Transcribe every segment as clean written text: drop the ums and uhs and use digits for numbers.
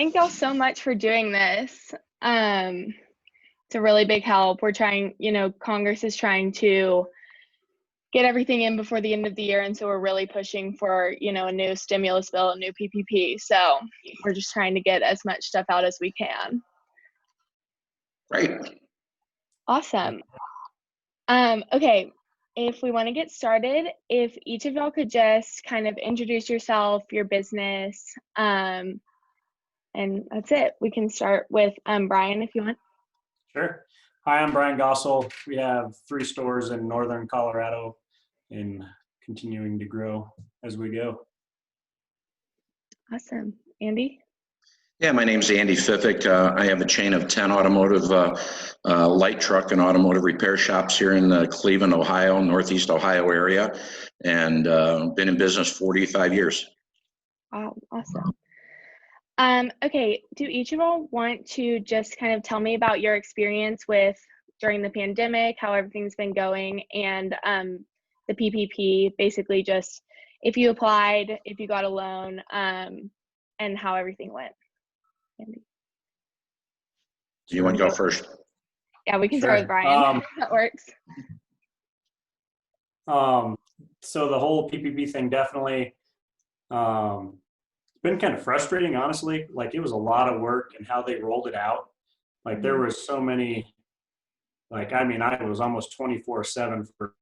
Thank y'all so much for doing this. It's a really big help. We're trying, Congress is trying to get everything in before the end of the year. And so we're really pushing for, a new stimulus bill, a new PPP. So we're just trying to get as much stuff out as we can. Right. Awesome. Okay. If we want to get started, if each of y'all could just kind of introduce yourself, your business, and that's it. We can start with Bryan if you want. Sure. Hi, I'm Bryan Gossel. We have 3 stores in northern Colorado and continuing to grow as we go. Awesome. Andy? Yeah, my name's Andy Fiffick. I have a chain of 10 automotive light truck and automotive repair shops here in the Cleveland, Ohio, Northeast Ohio area, and been in business 45 years. Wow, awesome. Okay, do each of y'all want to just kind of tell me about your experience during the pandemic, how everything's been going, and the PPP, basically just if you applied, if you got a loan, and how everything went? Andy. Do you want to go first? Yeah, we can start with Bryan. That works. So the whole PPP thing definitely been kind of frustrating, honestly. Like, it was a lot of work and how they rolled it out. Like, there was so many, I was almost 24/7 for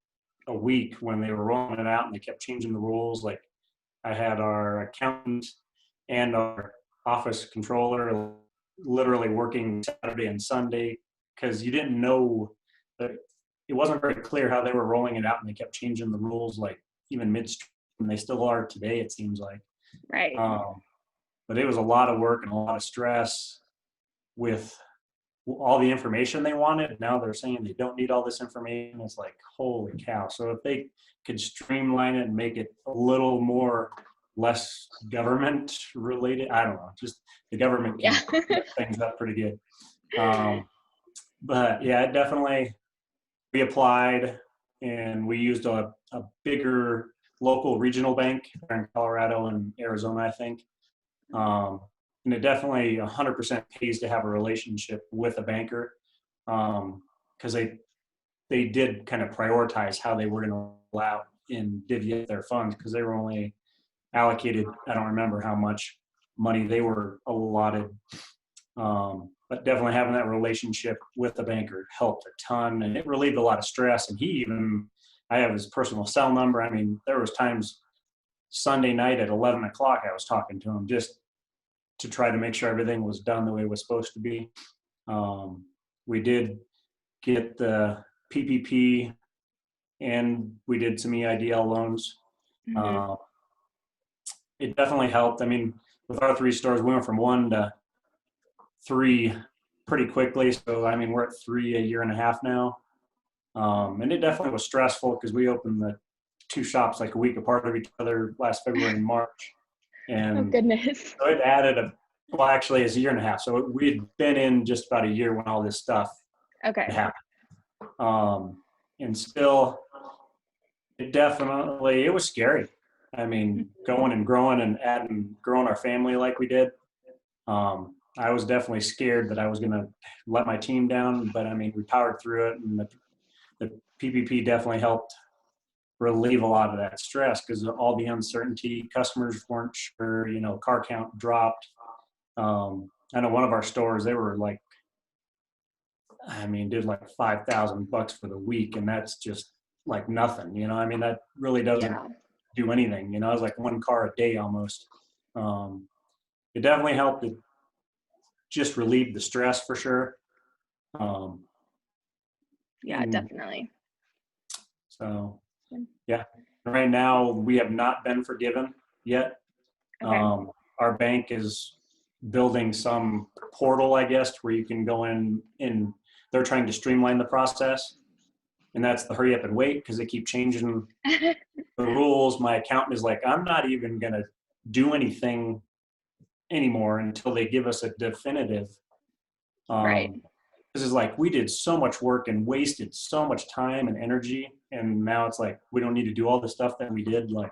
a week when they were rolling it out, and they kept changing the rules. Like, I had our accountant and our office controller literally working Saturday and Sunday because you didn't know that it wasn't very clear how they were rolling it out, and they kept changing the rules, like even midstream, and they still are today, it seems like. Right. But it was a lot of work and a lot of stress with all the information they wanted. Now they're saying they don't need all this information. It's like, holy cow. So if they could streamline it and make it a little more less government related, I don't know, just the government can get things up pretty good. But yeah, it definitely, we applied and we used a bigger local regional bank in Colorado and Arizona, I think. And it definitely 100% pays to have a relationship with a banker, because they did kind of prioritize how they were going to allow and divvy up their funds, because they were only allocated, I don't remember how much money they were allotted. But definitely having that relationship with the banker helped a ton, and it relieved a lot of stress. And I have his personal cell number. I mean, there was times Sunday night at 11 o'clock, I was talking to him just to try to make sure everything was done the way it was supposed to be. We did get the PPP, and we did some EIDL loans. It definitely helped. I mean, with our 3 stores, we went from 1 to 3 pretty quickly. So, I mean, we're at 3 a year and a half now. And it definitely was stressful because we opened the 2 shops like a week apart of each other last February and March. And oh, goodness. So it added actually it's a year and a half. So we had been in just about a year when all this stuff happened. And still, it was scary. I mean, going and growing and growing our family like we did. I was definitely scared that I was going to let my team down, but I mean, we powered through it, and the PPP definitely helped relieve a lot of that stress because of all the uncertainty. Customers weren't sure, car count dropped. I know one of our stores, they were like, did like $5,000 for the week, and that's just like nothing, that really doesn't do anything, it was like 1 car a day almost. It definitely helped to just relieve the stress for sure. Definitely. So yeah, right now we have not been forgiven yet. Okay. Our bank is building some portal, I guess, where you can go in, and they're trying to streamline the process. And that's the hurry up and wait, because they keep changing the rules. My accountant is like, I'm not even going to do anything anymore until they give us a definitive. Right. This is like, we did so much work and wasted so much time and energy, and now it's like we don't need to do all the stuff that we did. Like,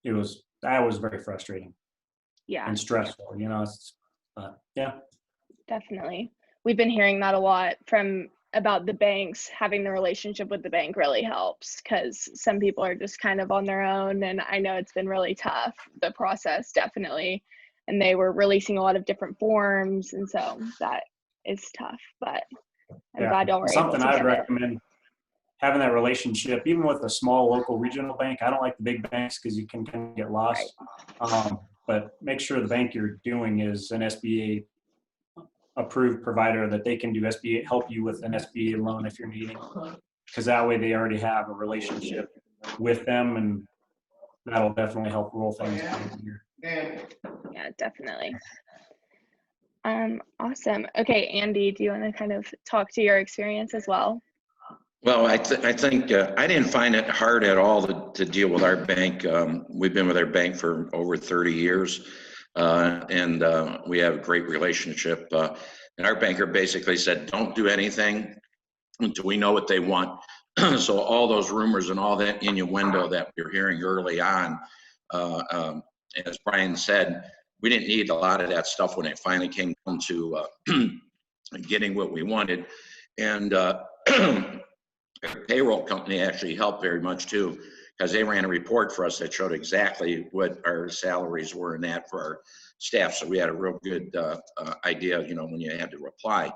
that was very frustrating. Yeah. And stressful. Yeah. Definitely. We've been hearing that a lot about the banks. Having the relationship with the bank really helps because some people are just kind of on their own. And I know it's been really tough, the process, definitely. And they were releasing a lot of different forms. And so that is tough, but I'm glad y'all were able Something to I'd get it. recommend, having that relationship, even with a small local regional bank. I don't like the big banks because you can kind of get lost. Right. But make sure the bank you're doing is an SBA approved provider, that they can do SBA, help you with an SBA loan if you're needing, because that way they already have a relationship with them, and that'll definitely help roll things easier. Yeah, definitely. Awesome. Okay, Andy, do you want to kind of talk to your experience as well? Well, I think I didn't find it hard at all to deal with our bank. We've been with our bank for over 30 years, and we have a great relationship. And our banker basically said, don't do anything until we know what they want. So all those rumors and all that innuendo that we were hearing early on, as Bryan said, we didn't need a lot of that stuff when it finally came to getting what we wanted. And our payroll company actually helped very much too, because they ran a report for us that showed exactly what our salaries were and that for our staff. So we had a real good idea, you know, when you had to apply.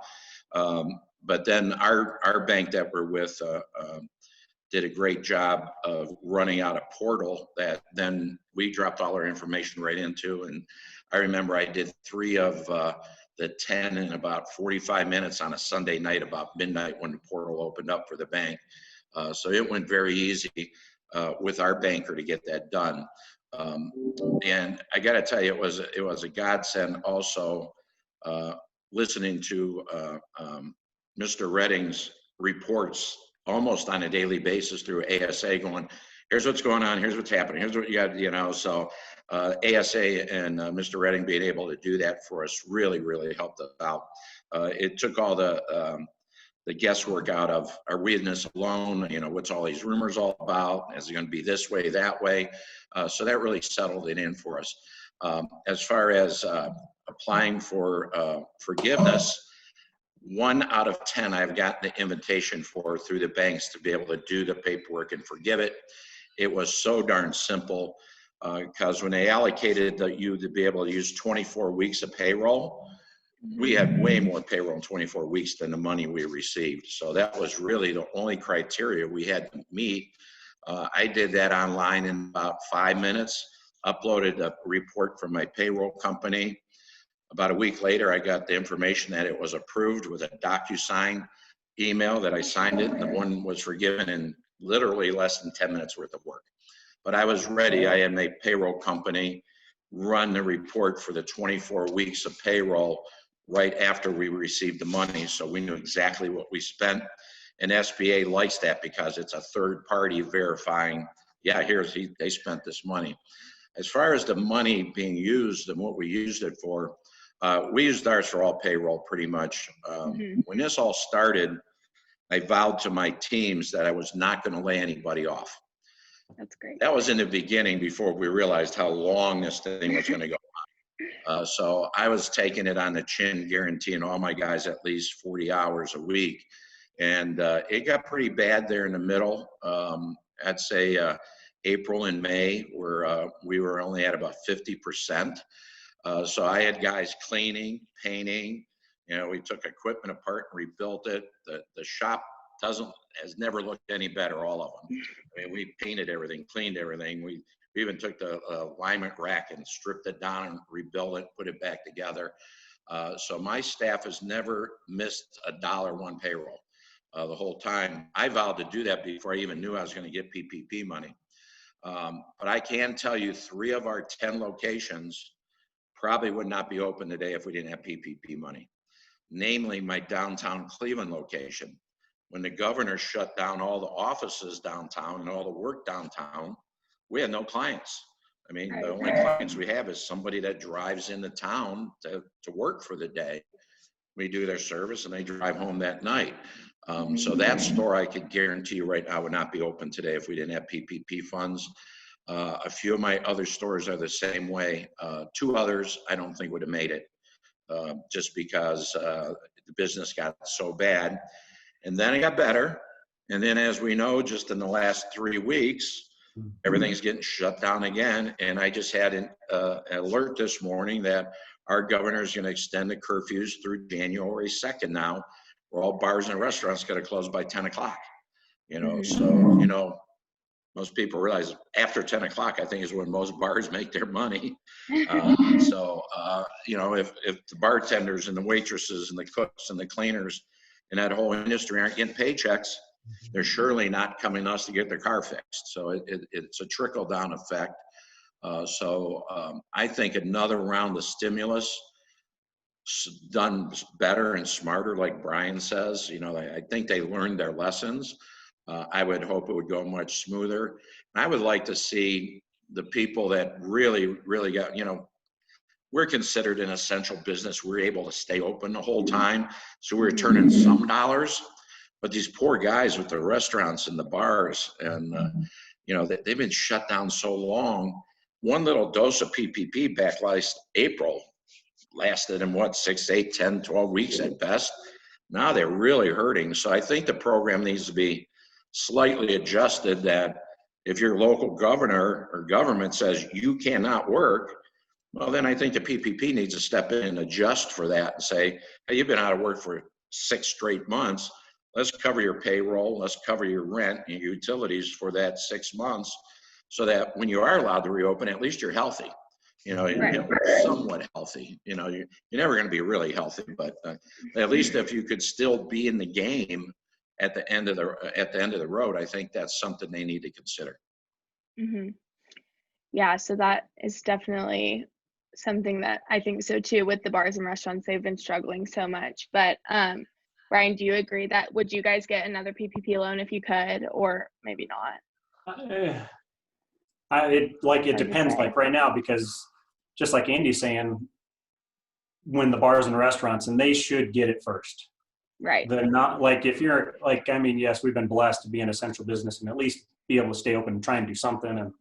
But then our bank that we're with did a great job of running out a portal that then we dropped all our information right into. And I remember I did 3 of the 10 in about 45 minutes on a Sunday night, about midnight, when the portal opened up for the bank. So it went very easy with our banker to get that done. And I got to tell you, it was a godsend also listening to Mr. Redding's reports almost on a daily basis through ASA, going, here's what's going on, here's what's happening, here's what you got, you know. So ASA and Mr. Redding being able to do that for us really, really helped us out. It took all the guesswork out of, are we in this alone? You know, what's all these rumors all about? Is it going to be this way, that way? So that really settled it in for us. As far as applying for forgiveness, 1 out of 10 I've gotten the invitation for through the banks to be able to do the paperwork and forgive it. It was so darn simple, because when they allocated you to be able to use 24 weeks of payroll, we had way more payroll in 24 weeks than the money we received. So that was really the only criteria we had to meet. I did that online in about 5 minutes, uploaded a report from my payroll company. About a week later, I got the information that it was approved with a DocuSign email that I signed it, and the one was forgiven in literally less than 10 minutes worth of work. But I was ready. I had my payroll company run the report for the 24 weeks of payroll right after we received the money, so we knew exactly what we spent. And SBA likes that because it's a third party verifying, yeah, they spent this money. As far as the money being used and what we used it for, we used ours for all payroll pretty much. When this all started, I vowed to my teams that I was not going to lay anybody off. That's great. That was in the beginning before we realized how long this thing was going to go on. So I was taking it on the chin, guaranteeing all my guys at least 40 hours a week. And it got pretty bad there in the middle. I'd say April and May, where we were only at about 50%. So I had guys cleaning, painting. You know, we took equipment apart and rebuilt it. The shop has never looked any better, all of them. I mean, we painted everything, cleaned everything. We even took the alignment rack and stripped it down and rebuilt it, put it back together. So my staff has never missed $1 payroll the whole time. I vowed to do that before I even knew I was going to get PPP money. But I can tell you 3 of our 10 locations probably would not be open today if we didn't have PPP money. Namely, my downtown Cleveland location. When the governor shut down all the offices downtown and all the work downtown, we had no clients. I mean, the only clients we have is somebody that drives into town to work for the day. We do their service and they drive home that night. So that store, I could guarantee you right now, would not be open today if we didn't have PPP funds. A few of my other stores are the same way. 2 others, I don't think would have made it. just because the business got so bad. And then it got better. And then, as we know, just in the last 3 weeks, everything's getting shut down again. And I just had an alert this morning that our governor is going to extend the curfews through January 2nd now, where all bars and restaurants got to close by 10 o'clock. So, most people realize after 10 o'clock, I think, is when most bars make their money. If the bartenders and the waitresses and the cooks and the cleaners and that whole industry aren't getting paychecks, they're surely not coming to us to get their car fixed. So it's a trickle-down effect. I think another round of stimulus done better and smarter, like Bryan says. I think they learned their lessons. I would hope it would go much smoother. I would like to see the people that really, really got, we're considered an essential business. We're able to stay open the whole time. So we're turning some dollars. But these poor guys with the restaurants and the bars, and they've been shut down so long. One little dose of PPP back last April lasted them 6, 8, 10, 12 weeks at best. Now they're really hurting. So I think the program needs to be slightly adjusted, that if your local governor or government says you cannot work, well, then I think the PPP needs to step in and adjust for that and say, hey, you've been out of work for 6 straight months. Let's cover your payroll. Let's cover your rent and your utilities for that 6 months, so that when you are allowed to reopen, at least you're healthy. You're somewhat healthy. You're never going to be really healthy, but at least if you could still be in the game at the end of the road, I think that's something they need to consider. Mm-hmm. Yeah, so that is definitely something that I think so too. With the bars and restaurants, they've been struggling so much. But Bryan, do you agree that would you guys get another PPP loan if you could, or maybe not? It depends. Like right now, because just like Andy's saying, when the bars and restaurants, and they should get it first. Right. They're not, like, if you're like, yes, we've been blessed to be an essential business and at least be able to stay open and try and do something. And,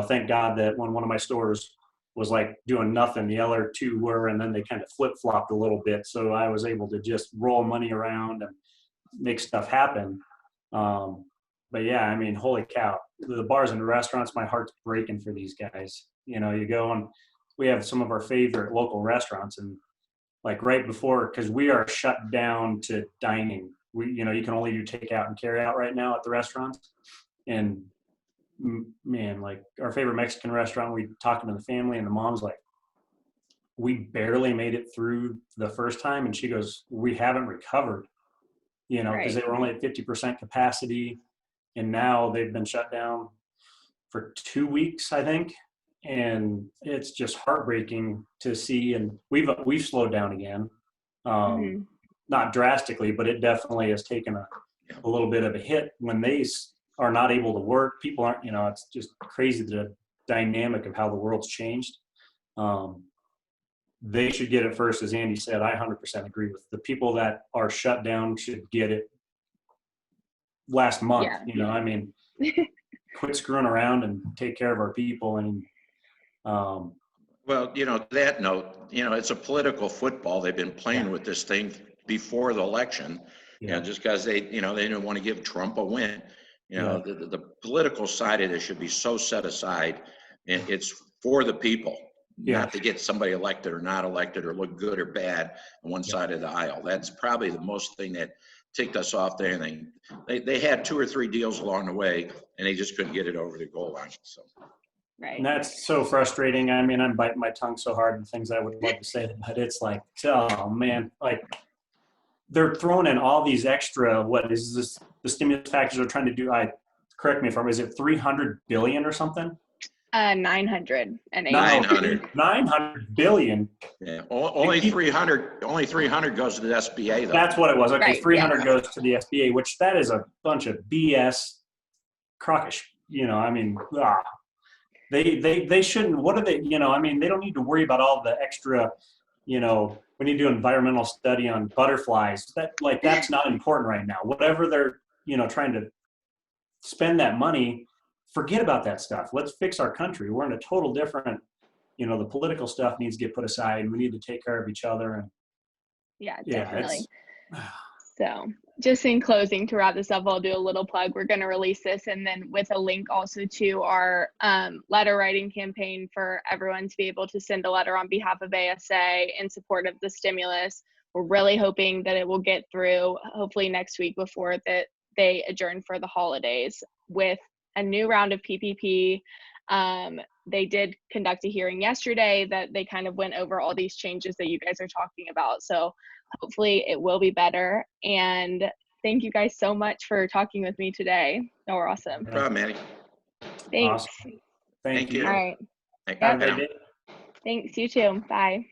thank God that when one of my stores was like doing nothing, the other two were, and then they kind of flip-flopped a little bit. So I was able to just roll money around and make stuff happen. But yeah, holy cow, the bars and the restaurants, my heart's breaking for these guys. You go and we have some of our favorite local restaurants, and like right before, because we are shut down to dining. You can only do takeout and carry out right now at the restaurants. And man, like our favorite Mexican restaurant, we talking to the family, and the mom's like, we barely made it through the first time. And she goes, we haven't recovered, because they were only at 50% capacity. And now they've been shut down for 2 weeks, I think. And it's just heartbreaking to see. And we've slowed down again. Not drastically, but it definitely has taken a little bit of a hit when they are not able to work. People aren't, it's just crazy, the dynamic of how the world's changed. They should get it first, as Andy said. I 100% agree with the people that are shut down should get it last month. Quit screwing around and take care of our people. And well, that note, it's a political football. They've been playing with this thing before the election, just because they didn't want to give Trump a win. The political side of this should be so set aside, and it's for the people, not to get somebody elected or not elected or look good or bad on one side of the aisle. That's probably the most thing that ticked us off there. And they had 2 or 3 deals along the way, and they just couldn't get it over the goal line. So. Right. And that's so frustrating. I'm biting my tongue so hard and things I would love to say, but it's like, oh man, like they're throwing in all these extra, what is this, the stimulus package they're trying to do? Correct me if I'm wrong, is it 300 billion or something? 900 and 900 billion. Yeah, only 300 goes to the SBA though. That's what it was. Okay, 300 goes to the SBA, which that is a bunch of BS crockish. They shouldn't. What are they? They don't need to worry about all the extra. We need to do an environmental study on butterflies. That's not important right now. Whatever they're trying to spend that money, forget about that stuff. Let's fix our country. We're in a total different the political stuff needs to get put aside. We need to take care of each other. And Yeah, yeah, definitely. So just in closing, to wrap this up, I'll do a little plug. We're going to release this, and then with a link also to our letter writing campaign for everyone to be able to send a letter on behalf of ASA in support of the stimulus. We're really hoping that it will get through hopefully next week before that they adjourn for the holidays with a new round of PPP. They did conduct a hearing yesterday that they kind of went over all these changes that you guys are talking about. So hopefully it will be better. And thank you guys so much for talking with me today. You were awesome. No problem, Manny. Thanks. Awesome. Thank you. you. All right. Have a great day. Thanks. You too. Bye.